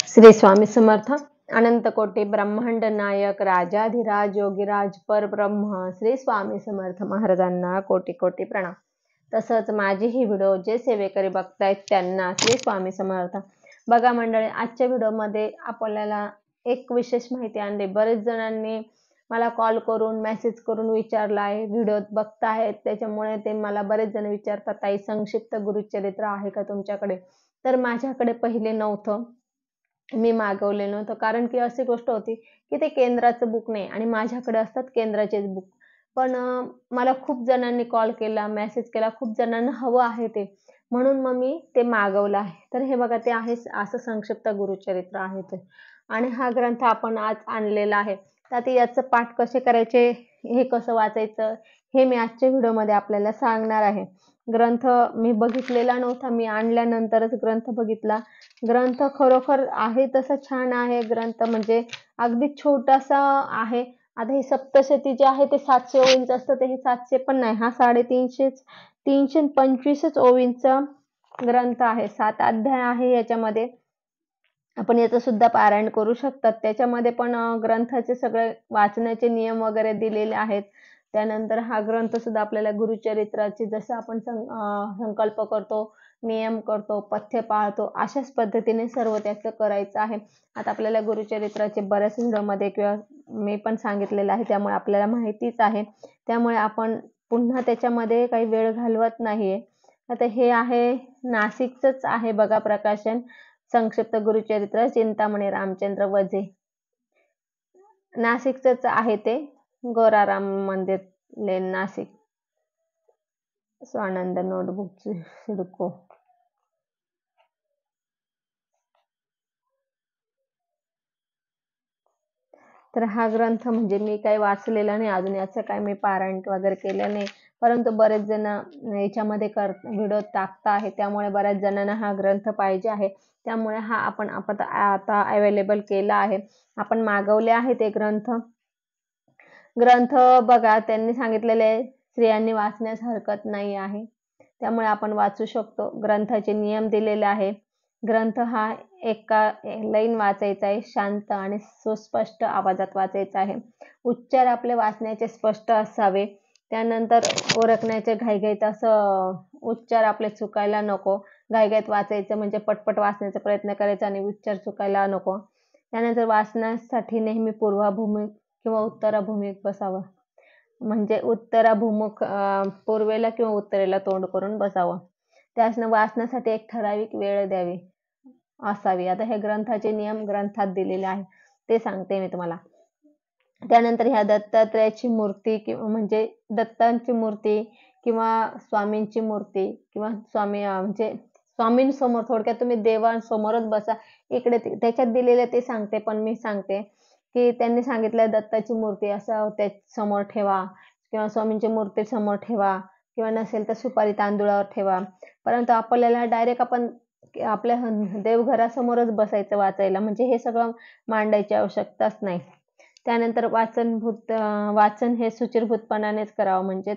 श्री स्वामी समर्थ. अनंत कोटी ब्रह्मांड नायक राजाधिराज योगीराज परब्रह्म श्री स्वामी समर्थ महाराजांना कोटी कोटी प्रणाम. तसंच माझी ही व्हिडिओ जे सेवेकरी बघतायत त्यांना श्री स्वामी समर्थ. बघा मंडळी, आजच्या व्हिडिओमध्ये आपल्याला एक विशेष माहिती आणली. बरेच जणांनी मला कॉल करून मेसेज करून विचारला आहे, व्हिडिओ बघतायत त्याच्यामुळे ते मला बरेच जण विचारतात, ताई संक्षिप्त गुरुचरित्र आहे का तुमच्याकडे? तर माझ्याकडे पहिले नव्हतं, मी मागवलेलं नव्हतं. कारण की अशी गोष्ट होती की ते केंद्राचं बुक नाही आणि माझ्याकडे असतात केंद्राचेच बुक. पण मला खूप जणांनी कॉल केला, मेसेज केला, खूप जणांना हवं आहे ते, म्हणून मग मी ते मागवलं आहे. तर हे बघा, ते आहे असं संक्षिप्त गुरुचरित्र आहे ते, आणि हा ग्रंथ आपण आज आणलेला आहे. तर आता याचं पाठ कसे करायचे, हे कसं वाचायचं, हे मी आजच्या व्हिडिओमध्ये आपल्याला सांगणार आहे. ग्रंथ मी बघितलेला नव्हता, मी आणल्यानंतरच ग्रंथ बघितला. ग्रंथ खरोखर आहे तसं छान आहे. ग्रंथ म्हणजे अगदी छोटासा आहे. आता हे सप्तशती जे आहे ते 700 ओळींचं असतं, ते हे 700 पण नाही, हा 325 ओळींचा ग्रंथ आहे. 7 अध्याय आहे याच्यामध्ये. आपण याचं सुद्धा पारायण करू शकतात. त्याच्यामध्ये पण ग्रंथाचे सगळे वाचण्याचे नियम वगैरे दिलेले आहेत. त्यानंतर हा ग्रंथ सुद्धा आपल्याला गुरुचरित्राचे जसं आपण संकल्प करतो, नियम करतो, पथ्य पाळतो, अशाच पद्धतीने सर्व त्याचं करायचं आहे. आता आपल्याला गुरुचरित्राचे बऱ्याच व्हिडिओमध्ये किंवा मी पण सांगितलेलं आहे, त्यामुळे आपल्याला माहितीच आहे. त्यामुळे आपण पुन्हा त्याच्यामध्ये काही वेळ घालवत नाहीये. आता हे आहे नाशिकचंच आहे बघा प्रकाशन, संक्षिप्त गुरुचरित्र, चिंतामणी रामचंद्र वझे. नाशिकचंच आहे ते, गोराराम मंदिर लेन, नाशिक. स्वानंद नोटबुक सिडको. तर हा ग्रंथ म्हणजे मी काही वाचलेला नाही अजून, याचं काय मी पारायण वगैरे केलं नाही, परंतु बरेच जण याच्यामध्ये व्हिडिओ टाकता आहे, त्यामुळे बऱ्याच जणांना हा ग्रंथ पाहिजे आहे. त्यामुळे हा आपण आता अवेलेबल केला आहे. आपण मागवले आहे ते ग्रंथ. बघा, त्यांनी सांगितलेले स्त्रियांनी वाचण्यास हरकत नाही आहे, त्यामुळे आपण वाचू शकतो. ग्रंथाचे नियम दिलेले आहे. ग्रंथ हा एका लाईन वाचायचा आहे, शांत आणि सुस्पष्ट आवाजात वाचायचा आहे. उच्चार आपले वाचण्याचे स्पष्ट असावे. त्यानंतर ओळखण्याचे घाईघाईत असं उच्चार आपले चुकायला नको. घाईघाईत वाचायचं म्हणजे पटपट वाचण्याचा प्रयत्न करायचा आणि उच्चार चुकायला नको. त्यानंतर वाचण्यासाठी नेहमी पूर्वाभिमुख किंवा उत्तराभिमुख बसावं, म्हणजे उत्तराभिमुख पूर्वेला किंवा उत्तरेला तोंड करून बसावं. त्यासनं वाचण्यासाठी एक ठराविक वेळ द्यावी असावी. आता हे ग्रंथाचे नियम ग्रंथात दिलेले आहे, ते सांगते मी तुम्हाला. त्यानंतर ह्या दत्तात्रयाची मूर्ती किंवा म्हणजे दत्तांची मूर्ती किंवा स्वामींची मूर्ती किंवा स्वामी म्हणजे स्वामींसमोर, थोडक्यात तुम्ही देवांसमोरच बसा. इकडे त्याच्यात दिलेले ते सांगते, पण मी सांगते की त्यांनी सांगितलं दत्ताची मूर्ती असं त्या समोर ठेवा किंवा स्वामींची मूर्ती समोर ठेवा, किंवा नसेल तर सुपारी तांदूळावर ठेवा. परंतु आपल्याला डायरेक्ट आपण आपल्या देवघरासमोरच बसायचं वाचायला, म्हणजे हे सगळं मांडायची आवश्यकताच नाही. त्यानंतर वाचन हे सुचिरभूतपणानेच करावं, म्हणजे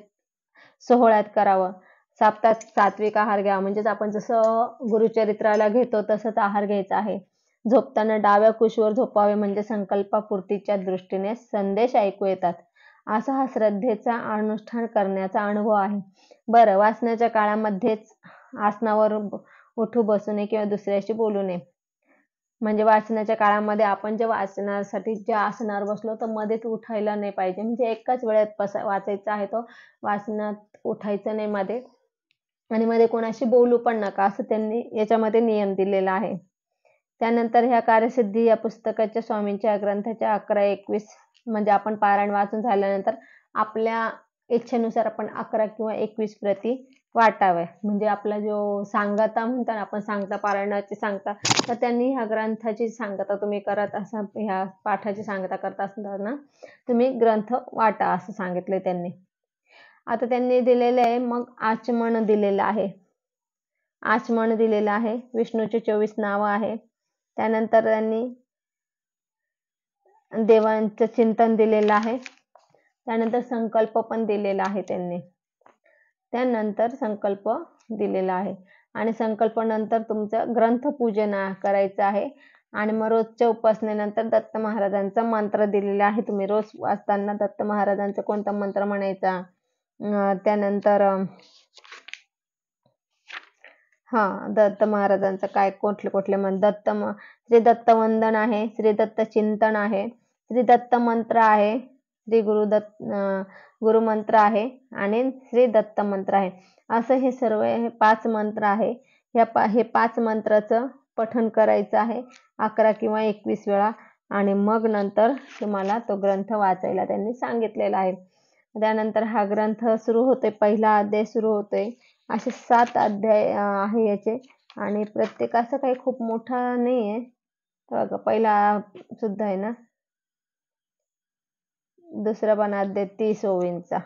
सोहळ्यात करावं. सप्ताहात सात्विक आहार घ्यावा, म्हणजेच आपण जसं गुरुचरित्राला घेतो तसंच आहार घ्यायचा आहे. झोपताना डाव्या कुशीवर झोपावे, म्हणजे संकल्पपूर्तीच्या दृष्टीने संदेश ऐकू येतात, असा हा श्रद्धेचा अनुष्ठान करण्याचा अनुभव आहे. बरं, वाचण्याच्या काळामध्येच आसनावर उठू बसू नये किंवा दुसऱ्याशी बोलू नये. म्हणजे वाचनाच्या काळामध्ये आपण जे वाचण्यासाठी ज्या आसनावर बसलो तर मध्येच उठायला नाही पाहिजे, म्हणजे एकाच वेळेत वाचायचा आहे तो, वाचनात उठायचं नाही मध्ये, आणि मध्ये कोणाशी बोलू पण नका, असं त्यांनी याच्यामध्ये नियम दिलेला आहे. त्यानंतर ह्या कार्यसिद्धी या पुस्तकाच्या स्वामींच्या ग्रंथाच्या 11-21 म्हणजे आपण पारायण वाचून झाल्यानंतर आपल्या इच्छेनुसार आपण 11 किंवा 21 प्रती वाटाव्या. म्हणजे आपला जो सांगता म्हणतात, आपण सांगता पारायणाची सांगता, तर त्यांनी ह्या ग्रंथाची सांगता तुम्ही करत असा, ह्या पाठाची सांगता करत असताना तुम्ही ग्रंथ वाटा असं सांगितले त्यांनी. आता त्यांनी दिलेलं आहे मग आचमन दिलेलं आहे. आचमन दिलेलं आहे. विष्णूची 24 नावं आहे. त्यानंतर त्यांनी देवांचं चिंतन दिलेलं आहे. त्यानंतर संकल्प पण दिलेला आहे त्यांनी. त्यानंतर संकल्प दिलेला आहे आणि संकल्पानंतर तुमचं ग्रंथपूजन करायचं आहे. आणि मग रोजच्या उपासनेनंतर दत्त महाराजांचा मंत्र दिलेला आहे. तुम्ही रोज वाचताना दत्त महाराजांचा कोणता मंत्र म्हणायचा. त्यानंतर दत्त महाराजांचं काय कुठले कुठले श्री दत्त वंदन आहे, श्री दत्त चिंतन आहे, श्री दत्त मंत्र आहे, श्री गुरु मंत्र आहे आणि श्री दत्त मंत्र आहे. असं हे सर्व 5 मंत्र आहे. हे 5 मंत्राचं पठण करायचं आहे 11 किंवा 21 वेळा आणि मग नंतर तुम्हाला तो ग्रंथ वाचायला त्यांनी सांगितलेला आहे. त्यानंतर हा ग्रंथ सुरू होतोय, पहिला अध्याय सुरू होतोय. असे 7 अध्याय आहे याचे आणि प्रत्येक असं काही खूप मोठा नाहीये. बघा पहिला सुद्धा आहे ना, दुसरा पण अध्याय 30 ओवींचा,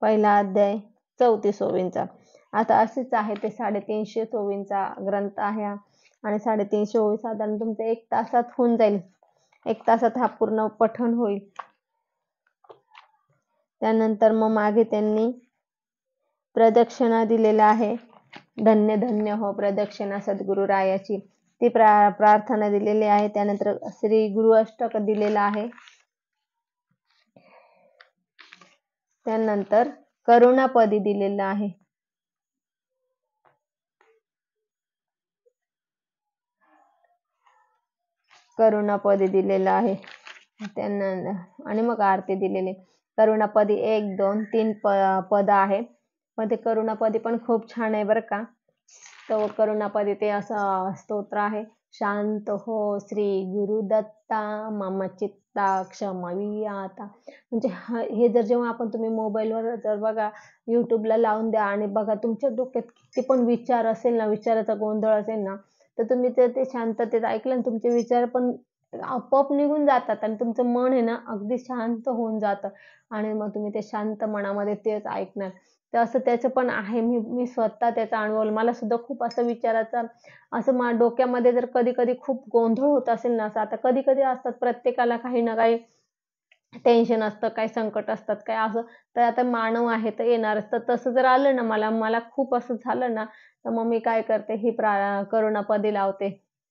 पहिला अध्याय 34 ओवींचा. आता असेच आहे ते 350 ओवींचा ग्रंथ आहे आणि 350 ओवी साधारण तुमचे 1 तासात होऊन जाईल. 1 तासात हा पूर्ण पठण होईल. त्यानंतर मग मागे त्यांनी प्रदक्षिणा दिलेला आहे. धन्य धन्य हो प्रदक्षिणा सद्गुरु रायाची, ती प्रार्थना दिलेली आहे. त्यानंतर श्री गुरु अष्टक दिलेला आहे. त्यानंतर करुणापदी दिलेला आहे. करुणापदी दिलेला आहे. त्यानंतर आणि मग आरती दिलेली. करुणापदी 1, 2, 3 पद आहे. पण ते करुणापदी पण खूप छान आहे बरं का. तो करुणापदी ते असं स्तोत्र आहे. शांत हो श्री गुरुदत्ता मम चित्ता क्षमवियाता. म्हणजे हे जर जेव्हा आपण तुम्ही मोबाईलवर जर बघा, युट्यूबला लावून द्या आणि बघा तुमच्या डोक्यात किती पण विचार असेल ना, विचाराचा गोंधळ असेल ना, तर तुम्ही ते शांततेत ऐकलं ना, तुमचे विचार पण आपोआप निघून जातात आणि तुमचं मन आहे ना अगदी शांत होऊन जातं आणि मग तुम्ही ते शांत मनामध्ये तेच ऐकणार. तर असं त्याचं पण आहे. मी स्वतः त्याचा अनुभव, मला सुद्धा खूप असं विचाराचा असं डोक्यामध्ये जर कधी कधी खूप गोंधळ होत असेल ना, असं आता कधी कधी असतात प्रत्येकाला काही ना काही टेन्शन असतं, काही संकट असतात, काय असं. तर आता मानव आहे तर येणारच. तर तसं जर आलं ना मला खूप असं झालं ना, तर मग मी काय करते, ही करुणापदी लावते.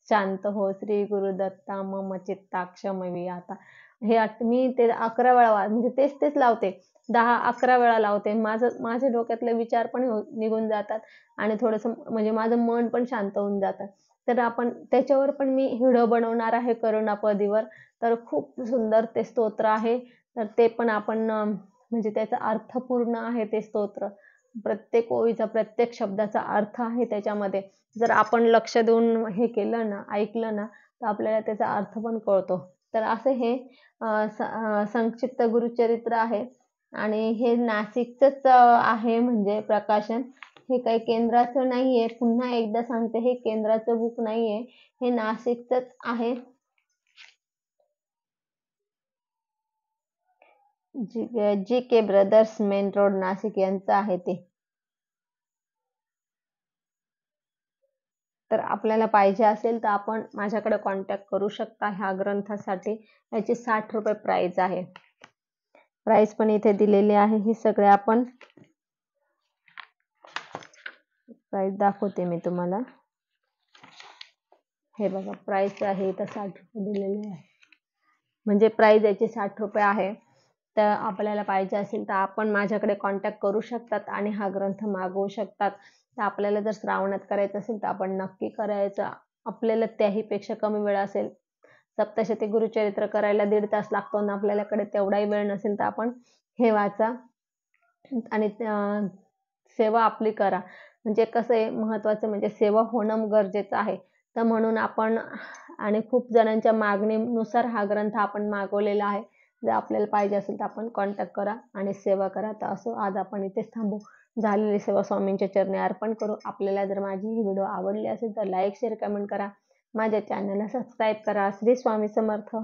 शांत हो श्री गुरुदत्ता मम चित्ता क्षमवियाता. हे मी ते 11 वेळा म्हणजे तेच लावते. 10-11 वेळा लावते. माझ्या डोक्यातले विचार पण निघून जातात आणि थोडंसं म्हणजे माझं मन पण शांत होऊन जातं. तर आपण त्याच्यावर पण मी व्हिडिओ बनवणार आहे करुणापदीवर. तर खूप सुंदर ते स्तोत्र आहे. तर ते पण आपण म्हणजे त्याचा अर्थपूर्ण आहे ते स्तोत्र. प्रत्येक ओळीचा, प्रत्येक शब्दाचा अर्थ आहे त्याच्यामध्ये. जर आपण लक्ष देऊन हे केलं ना, ऐकलं ना, तर आपल्याला त्याचा अर्थ पण कळतो. तर असं हे संक्षिप्त गुरुचरित्र आहे आणि हे नाशिकचंच आहे म्हणजे प्रकाशन. हे काही केंद्राचं नाहीये. पुन्हा एकदा सांगते, हे केंद्राचं बुक नाहीये, हे नाशिकचंच आहे. GK. Brothers, main road, Nashik यांचं आहे ते. तर आपल्याला पाहिजे असेल तर आपण माझ्याकडे कॉन्टॅक्ट करू शकता ह्या ग्रंथासाठी. याची 60 रुपये प्राइस आहे. प्राइस पण इथे दिलेली आहे. हे सगळे आपण प्राइस दाखवते मी तुम्हाला. हे बघा प्राइस आहे इथं 60 रुपये दिलेले आहे. म्हणजे प्राइस याची 60 रुपये आहे. तर आपल्याला पाहिजे असेल तर आपण माझ्याकडे कॉन्टॅक्ट करू शकतात आणि हा ग्रंथ मागवू शकतात. तर आपल्याला जर श्रावणात करायचं असेल तर आपण नक्की करायचं. आपल्याला त्याहीपेक्षा कमी वेळ असेल, सप्तशती गुरुचरित्र करायला 1.5 तास लागतो आणि आपल्याकडे तेवढाही वेळ नसेल तर आपण हे वाचा आणि सेवा आपली करा. म्हणजे कसं आहे, महत्त्वाचं म्हणजे सेवा होणं गरजेचं आहे. तर म्हणून आपण आणि खूप जणांच्या मागणीनुसार हा ग्रंथ आपण मागवलेला आहे. जर आपल्याला पाहिजे असेल तर आपण कॉन्टॅक्ट करा आणि सेवा करा. तर असं आज आपण इथेच थांबू. झालेली सेवा स्वामींच्या चरणी अर्पण करू. आपल्याला जर माझी ही व्हिडिओ आवडली असेल तर लाईक, शेअर, कमेंट करा. माझ्या चॅनलला सबस्क्राईब करा. श्री स्वामी समर्थ.